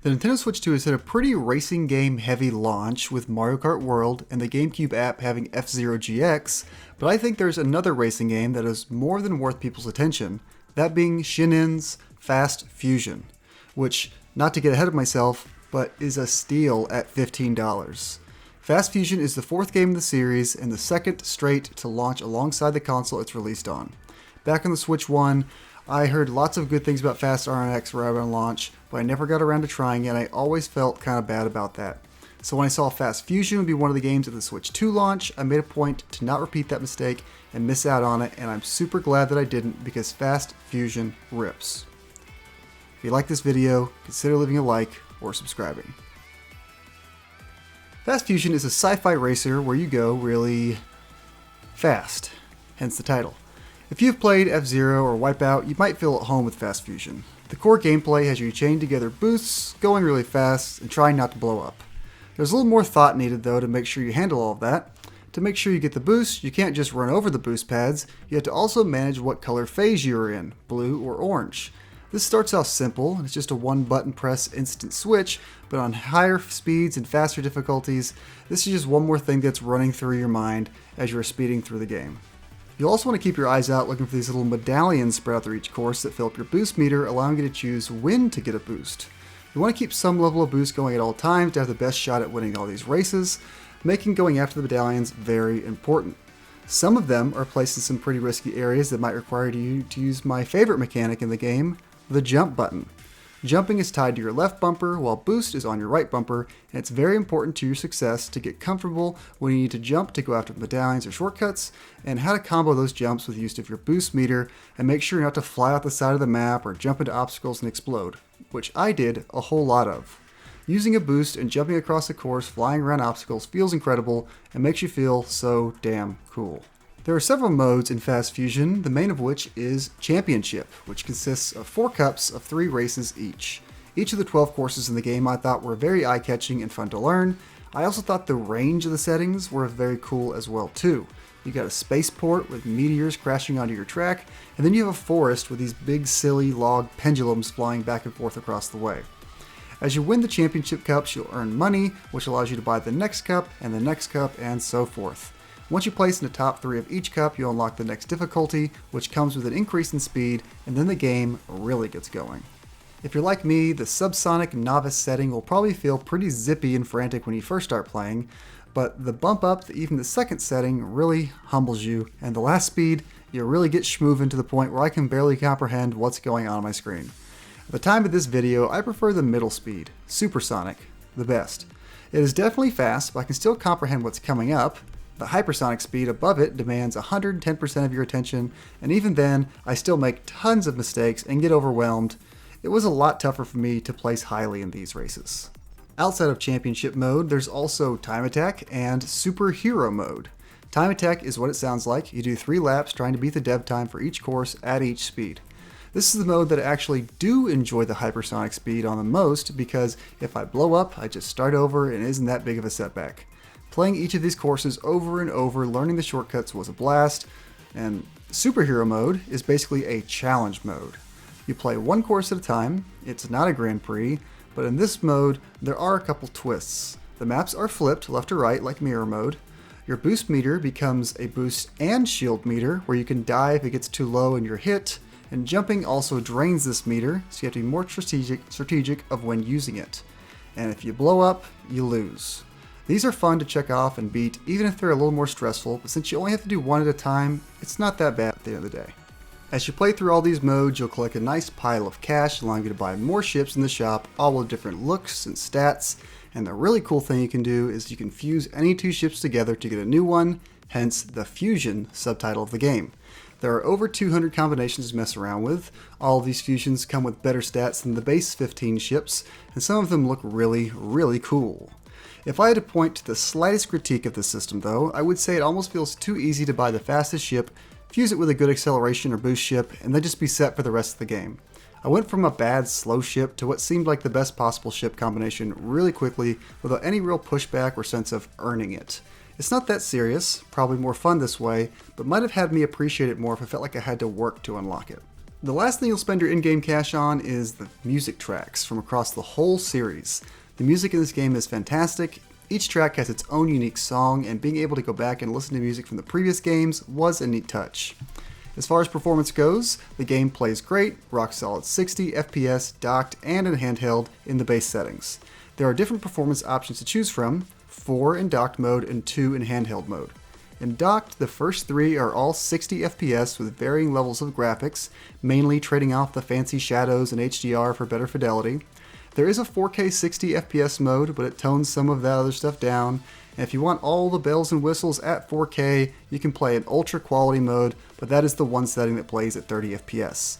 The Nintendo Switch 2 has had a pretty racing game heavy launch with Mario Kart World and the GameCube app having F-Zero GX, but I think there's another racing game that is more than worth people's attention, that being Shin'en's Fast Fusion, which, not to get ahead of myself, but is a steal at $15. Fast Fusion is the fourth game in the series and the second straight to launch alongside the console it's released on. Back on the Switch 1, I heard lots of good things about Fast RNX right on launch, but I never got around to trying it and I always felt kind of bad about that. So when I saw Fast Fusion would be one of the games at the Switch 2 launch, I made a point to not repeat that mistake and miss out on it, and I'm super glad that I didn't because Fast Fusion rips. If you like this video, consider leaving a like or subscribing. Fast Fusion is a sci-fi racer where you go really fast, hence the title. If you've played F-Zero or Wipeout, you might feel at home with Fast Fusion. The core gameplay has you chain together boosts, going really fast, and trying not to blow up. There's a little more thought needed though to make sure you handle all of that. To make sure you get the boost, you can't just run over the boost pads, you have to also manage what color phase you're in, blue or orange. This starts off simple, and it's just a one button press instant switch, but on higher speeds and faster difficulties, this is just one more thing that's running through your mind as you're speeding through the game. You'll also want to keep your eyes out looking for these little medallions spread out through each course that fill up your boost meter, allowing you to choose when to get a boost. You want to keep some level of boost going at all times to have the best shot at winning all these races, making going after the medallions very important. Some of them are placed in some pretty risky areas that might require you to use my favorite mechanic in the game, the jump button. Jumping is tied to your left bumper while boost is on your right bumper, and it's very important to your success to get comfortable when you need to jump to go after medallions or shortcuts, and how to combo those jumps with use of your boost meter, and make sure not to fly off the side of the map or jump into obstacles and explode, which I did a whole lot of. Using a boost and jumping across the course flying around obstacles feels incredible and makes you feel so damn cool. There are several modes in Fast Fusion, the main of which is Championship, which consists of 4 cups of 3 races each. Each of the 12 courses in the game I thought were very eye-catching and fun to learn. I also thought the range of the settings were very cool as well too. You got a spaceport with meteors crashing onto your track, and then you have a forest with these big silly log pendulums flying back and forth across the way. As you win the championship cups, you'll earn money, which allows you to buy the next cup, and so forth. Once you place in the top 3 of each cup, you'll unlock the next difficulty, which comes with an increase in speed, and then the game really gets going. If you're like me, the subsonic novice setting will probably feel pretty zippy and frantic when you first start playing, but the bump up to even the second setting really humbles you, and the last speed, you really get schmoovin' to the point where I can barely comprehend what's going on my screen. At the time of this video, I prefer the middle speed, supersonic, the best. It is definitely fast, but I can still comprehend what's coming up. The hypersonic speed above it demands 110% of your attention, and even then, I still make tons of mistakes and get overwhelmed. It was a lot tougher for me to place highly in these races. Outside of championship mode, there's also time attack and superhero mode. Time attack is what it sounds like. You do 3 laps trying to beat the dev time for each course at each speed. This is the mode that I actually do enjoy the hypersonic speed on the most, because if I blow up, I just start over and it isn't that big of a setback. Playing each of these courses over and over, learning the shortcuts was a blast, and superhero mode is basically a challenge mode. You play one course at a time, it's not a Grand Prix, but in this mode, there are a couple twists. The maps are flipped left to right like mirror mode. Your boost meter becomes a boost and shield meter, where you can die if it gets too low and you're hit, and jumping also drains this meter, so you have to be more strategic of when using it. And if you blow up, you lose. These are fun to check off and beat, even if they're a little more stressful, but since you only have to do one at a time, it's not that bad at the end of the day. As you play through all these modes, you'll collect a nice pile of cash, allowing you to buy more ships in the shop, all with different looks and stats, and the really cool thing you can do is you can fuse any 2 ships together to get a new one, hence the Fusion subtitle of the game. There are over 200 combinations to mess around with. All of these fusions come with better stats than the base 15 ships, and some of them look really, really cool. If I had to point to the slightest critique of this system though, I would say it almost feels too easy to buy the fastest ship, fuse it with a good acceleration or boost ship, and then just be set for the rest of the game. I went from a bad slow ship to what seemed like the best possible ship combination really quickly without any real pushback or sense of earning it. It's not that serious, probably more fun this way, but might have had me appreciate it more if I felt like I had to work to unlock it. The last thing you'll spend your in-game cash on is the music tracks from across the whole series. The music in this game is fantastic. Each track has its own unique song, and being able to go back and listen to music from the previous games was a neat touch. As far as performance goes, the game plays great, rock solid 60 FPS docked and in handheld in the base settings. There are different performance options to choose from, 4 in docked mode and 2 in handheld mode. In docked, the first 3 are all 60 FPS with varying levels of graphics, mainly trading off the fancy shadows and HDR for better fidelity. There is a 4K 60 FPS mode, but it tones some of that other stuff down. And if you want all the bells and whistles at 4K, you can play in ultra quality mode, but that is the one setting that plays at 30 FPS.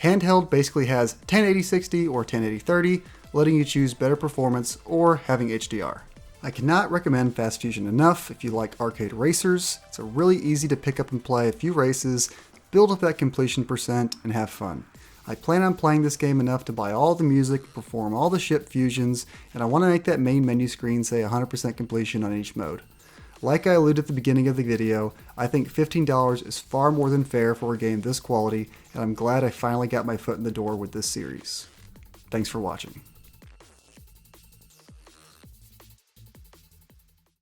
Handheld basically has 1080-60 or 1080-30, letting you choose better performance or having HDR. I cannot recommend Fast Fusion enough if you like arcade racers. It's a really easy to pick up and play a few races, build up that completion percent, and have fun. I plan on playing this game enough to buy all the music, perform all the ship fusions, and I want to make that main menu screen say 100% completion on each mode. Like I alluded at the beginning of the video, I think $15 is far more than fair for a game this quality, and I'm glad I finally got my foot in the door with this series. Thanks for watching.